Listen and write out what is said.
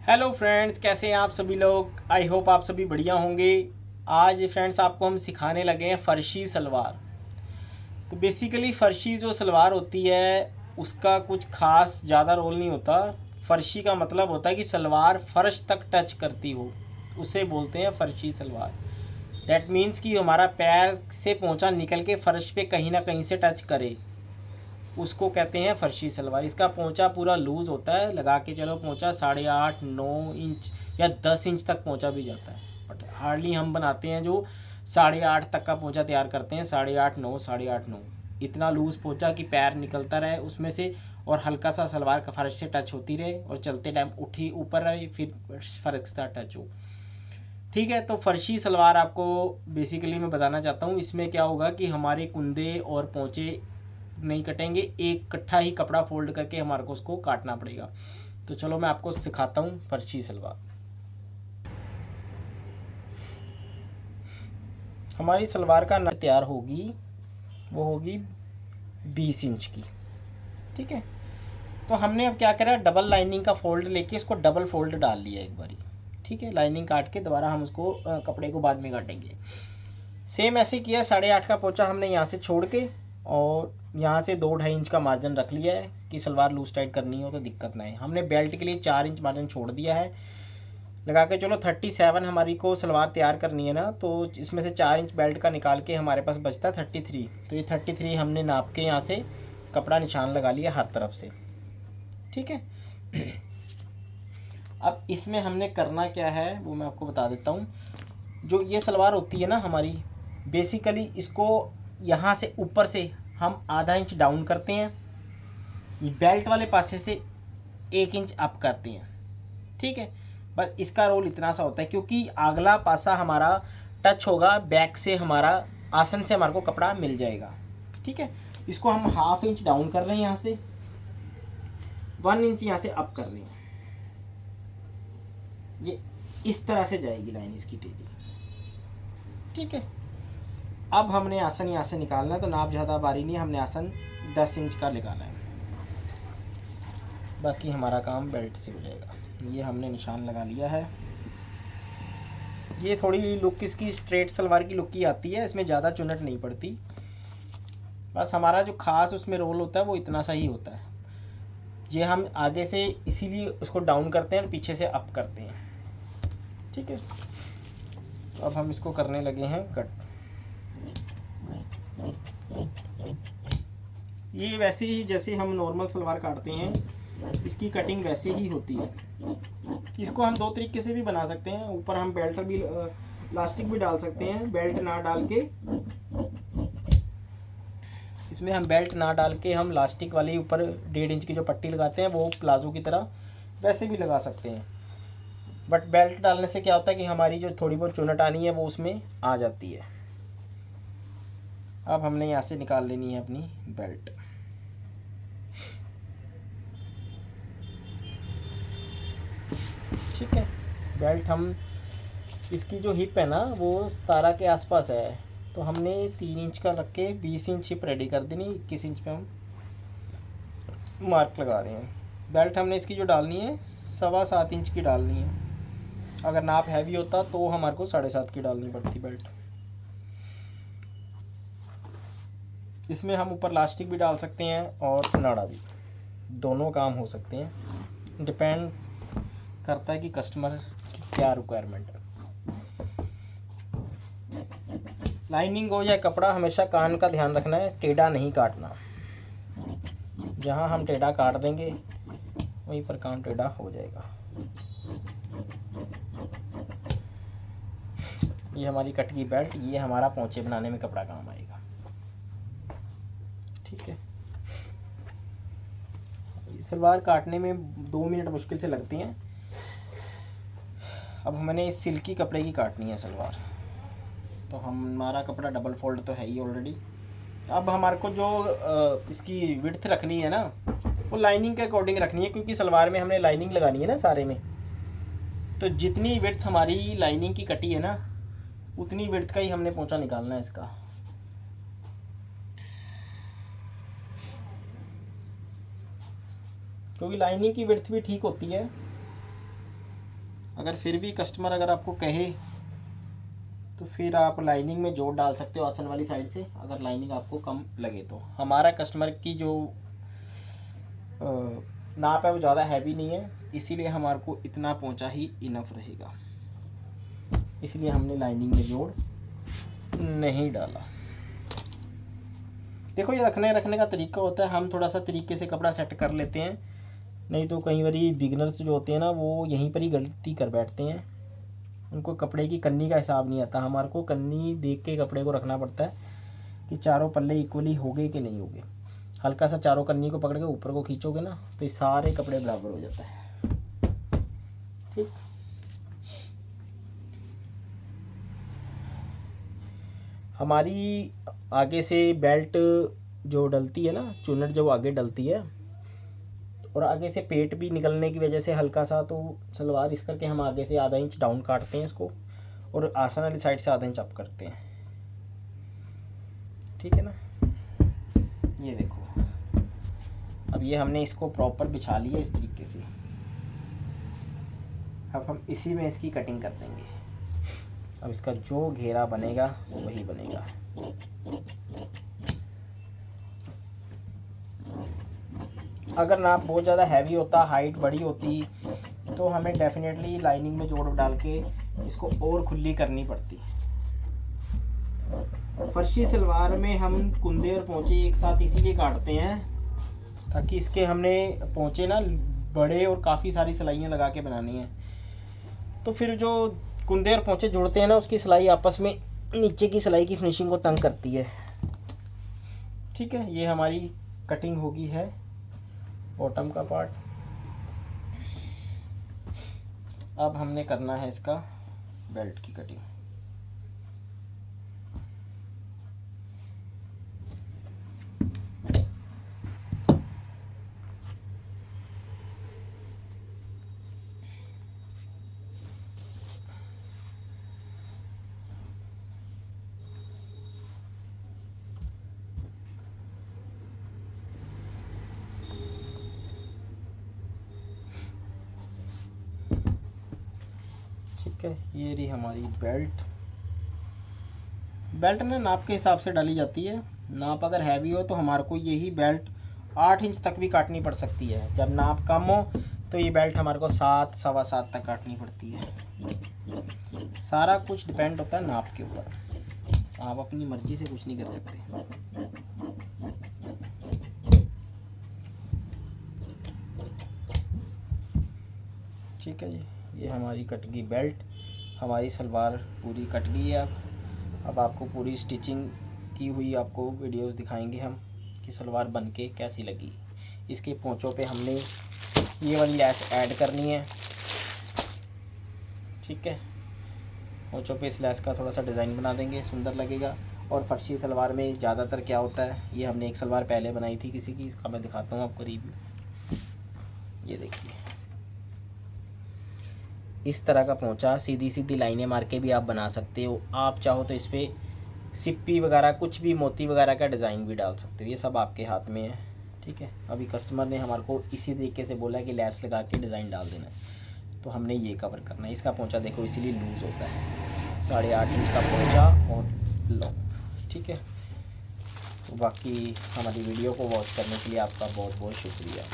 Hello friends, कैसे हैं आप सभी लोग। आई होप आप सभी बढ़िया होंगे। आज फ्रेंड्स आपको हम सिखाने लगे हैं फ़र्शी सलवार। तो बेसिकली फ़र्शी जो सलवार होती है उसका कुछ खास ज़्यादा रोल नहीं होता। फ़र्शी का मतलब होता है कि सलवार फ़र्श तक टच करती हो, उसे बोलते हैं फ़र्शी सलवार। दैट मीन्स कि हमारा पैर से पोंछा निकल के फ़र्श पे कहीं ना कहीं से टच करे, उसको कहते हैं फ़र्शी सलवार। इसका पोंछा पूरा लूज़ होता है, लगा के चलो पोंछा 8.5 9 इंच या 10 इंच तक पोंछा भी जाता है। बट हार्डली हम बनाते हैं जो 8.5 तक का पोंछा तैयार करते हैं, 8.5 9 8.5 9 इतना लूज़ पोंछा कि पैर निकलता रहे उसमें से और हल्का सा सलवार का फर्श से टच होती रहे और चलते टाइम उठी ऊपर रहे, फिर फर्श सा टच हो। ठीक है, तो फ़र्शी सलवार आपको बेसिकली मैं बताना चाहता हूँ। इसमें क्या होगा कि हमारे कुंदे और पोंचे नहीं कटेंगे, एक इकट्ठा ही कपड़ा फोल्ड करके हमारे को उसको काटना पड़ेगा। तो चलो मैं आपको सिखाता हूँ फर्शी सलवार। हमारी सलवार का तैयार होगी, वो होगी 20 इंच की। ठीक है, तो हमने अब क्या करा, डबल लाइनिंग का फोल्ड लेके इसको डबल फोल्ड डाल लिया एक बारी। ठीक है, लाइनिंग काट के दोबारा हम उसको कपड़े को बाद में काटेंगे। सेम ऐसे किया, 8.5 का पोंछा हमने यहाँ से छोड़ के और यहाँ से 2-2.5 इंच का मार्जिन रख लिया है कि सलवार लूज टाइट करनी हो तो दिक्कत ना है। हमने बेल्ट के लिए 4 इंच मार्जिन छोड़ दिया है। लगा के चलो 37 हमारी को सलवार तैयार करनी है ना, तो इसमें से 4 इंच बेल्ट का निकाल के हमारे पास बचता है 33। तो ये 33 हमने नाप के यहाँ से कपड़ा निशान लगा लिया हर तरफ से। ठीक है, अब इसमें हमने करना क्या है वो मैं आपको बता देता हूँ। जो ये सलवार होती है ना हमारी, बेसिकली इसको यहाँ से ऊपर से हम आधा इंच डाउन करते हैं, बेल्ट वाले पासे से 1 इंच अप करते हैं। ठीक है, बस इसका रोल इतना सा होता है क्योंकि अगला पासा हमारा टच होगा बैक से, हमारा आसन से हमारे को कपड़ा मिल जाएगा। ठीक है, इसको हम 1/2 इंच डाउन कर रहे हैं, यहाँ से 1 इंच यहाँ से अप कर रहे हैं। ये इस तरह से जाएगी लाइन इसकी टेढ़ी। ठीक है, अब हमने आसन यहाँ से निकालना है, तो नाप ज़्यादा बारी नहीं, हमने आसन 10 इंच का निकाला है। बाकी हमारा काम बेल्ट से हो जाएगा। ये हमने निशान लगा लिया है। ये थोड़ी लुक इसकी स्ट्रेट सलवार की लुक की आती है, इसमें ज़्यादा चुनट नहीं पड़ती। बस हमारा जो खास उसमें रोल होता है वो इतना सा ही होता है। ये हम आगे से इसीलिए उसको डाउन करते हैं और पीछे से अप करते हैं। ठीक है, तो अब हम इसको करने लगे हैं कट। ये वैसे ही जैसे हम नॉर्मल सलवार काटते हैं, इसकी कटिंग वैसे ही होती है। इसको हम 2 तरीके से भी बना सकते हैं। ऊपर हम बेल्ट भी लास्टिक भी डाल सकते हैं, बेल्ट ना डाल के। इसमें हम बेल्ट ना डाल के हम लास्टिक वाली ऊपर 1.5 इंच की जो पट्टी लगाते हैं वो प्लाजो की तरह वैसे भी लगा सकते हैं। बट बेल्ट डालने से क्या होता है कि हमारी जो थोड़ी बहुत चुनट आनी है वो उसमें आ जाती है। अब हमने यहाँ से निकाल लेनी है अपनी बेल्ट। ठीक है, बेल्ट हम इसकी जो हिप है ना वो 17 के आसपास है, तो हमने 3 इंच का रख के 20 इंच हिप रेडी कर देनी। 21 इंच पे हम मार्क लगा रहे हैं। बेल्ट हमने इसकी जो डालनी है 7.25 इंच की डालनी है। अगर नाप हैवी होता तो हमारे को 7.5 की डालनी पड़ती बेल्ट। इसमें हम ऊपर लास्टिक भी डाल सकते हैं और नाड़ा भी, दोनों काम हो सकते हैं। डिपेंड करता है कि कस्टमर की क्या रिक्वायरमेंट है। लाइनिंग हो या कपड़ा, हमेशा कान का ध्यान रखना है, टेढ़ा नहीं काटना। जहाँ हम टेढ़ा काट देंगे वहीं पर काम टेढ़ा हो जाएगा। ये हमारी कट की बेल्ट, ये हमारा पोंछे बनाने में कपड़ा काम आएगा। ठीक है, सलवार काटने में 2 मिनट मुश्किल से लगती हैं। अब हमने इस सिल्की कपड़े की काटनी है सलवार, तो हमारा कपड़ा डबल फोल्ड तो है ही ऑलरेडी। अब हमारे को जो इसकी विड्थ रखनी है ना वो लाइनिंग के अकॉर्डिंग रखनी है, क्योंकि सलवार में हमने लाइनिंग लगानी है ना सारे में। तो जितनी विड्थ हमारी लाइनिंग की कटी है ना उतनी विड्थ का ही हमने पोंछा निकालना है इसका। क्योंकि लाइनिंग की विड्थ भी ठीक होती है। अगर फिर भी कस्टमर अगर आपको कहे तो फिर आप लाइनिंग में जोड़ डाल सकते हो आसन वाली साइड से, अगर लाइनिंग आपको कम लगे तो। हमारा कस्टमर की जो नाप है वो ज़्यादा हैवी नहीं है, इसीलिए हमारे को इतना पोंचा ही इनफ रहेगा, इसलिए हमने लाइनिंग में जोड़ नहीं डाला। देखो ये रखने का तरीका होता है, हम थोड़ा सा तरीके से कपड़ा सेट कर लेते हैं, नहीं तो कई बार बिगनर्स जो होते हैं ना वो यहीं पर ही गलती कर बैठते हैं, उनको कपड़े की कन्नी का हिसाब नहीं आता। हमारे को कन्नी देख के कपड़े को रखना पड़ता है कि चारों पल्ले इक्वली हो गए कि नहीं हो गए। हल्का सा चारों कन्नी को पकड़ के ऊपर को खींचोगे ना तो ये सारे कपड़े बराबर हो जाता है। ठीक, हमारी आगे से बेल्ट जो डलती है ना, चुन्नट जो आगे डलती है, और आगे से पेट भी निकलने की वजह से हल्का सा, तो सलवार इस करके हम आगे से आधा इंच डाउन काटते हैं इसको, और आसन वाली साइड से आधा इंच अप करते हैं। ठीक है ना, ये देखो अब ये हमने इसको प्रॉपर बिछा लिया इस तरीके से। अब हम इसी में इसकी कटिंग कर देंगे। अब इसका जो घेरा बनेगा वही बनेगा। अगर नाप बहुत ज़्यादा हैवी होता, हाइट बड़ी होती, तो हमें डेफिनेटली लाइनिंग में जोड़ डाल के इसको और खुली करनी पड़ती। फर्शी सलवार में हम कुंदे और पोंचे एक साथ इसीलिए काटते हैं ताकि इसके हमने पोंचे ना बड़े और काफ़ी सारी सिलाइयाँ लगा के बनानी है, तो फिर जो कुंदे और पोंचे जोड़ते हैं ना उसकी सिलाई आपस में नीचे की सिलाई की फिनिशिंग को तंग करती है। ठीक है, ये हमारी कटिंग होगी है बॉटम का पार्ट। अब हमने करना है इसका बेल्ट की कटिंग। ठीक है, ये रही हमारी बेल्ट। बेल्ट ना नाप के हिसाब से डाली जाती है। नाप अगर हैवी हो तो हमारे को यही बेल्ट 8 इंच तक भी काटनी पड़ सकती है। जब नाप कम हो तो ये बेल्ट हमारे को 7 सवा 7 तक काटनी पड़ती है। सारा कुछ डिपेंड होता है नाप के ऊपर, आप अपनी मर्जी से कुछ नहीं कर सकते। ठीक है जी, ये हमारी कट गई बेल्ट, हमारी सलवार पूरी कट गई है। अब आपको पूरी स्टिचिंग की हुई आपको वीडियोस दिखाएंगे हम कि सलवार बन के कैसी लगी। इसके पोंचों पे हमने ये वाली लैस ऐड करनी है। ठीक है, पोंचों पे इस लैस का थोड़ा सा डिज़ाइन बना देंगे, सुंदर लगेगा। और फर्शी सलवार में ज़्यादातर क्या होता है, ये हमने एक सलवार पहले बनाई थी किसी की, इसका मैं दिखाता हूँ आपको रिव्यू। ये देखिए इस तरह का पोंचा सीधी सीधी लाइनें मार के भी आप बना सकते हो। आप चाहो तो इस पर सिप्पी वगैरह कुछ भी मोती वगैरह का डिज़ाइन भी डाल सकते हो, ये सब आपके हाथ में है। ठीक है, अभी कस्टमर ने हमारे को इसी तरीके से बोला कि लैस लगा के डिज़ाइन डाल देना है, तो हमने ये कवर करना है। इसका पोंचा देखो इसीलिए लूज़ होता है, 8.5 इंच का पोंचा और लॉन्ग। ठीक है, तो बाकी हमारी वीडियो को वॉच करने के लिए आपका बहुत बहुत शुक्रिया।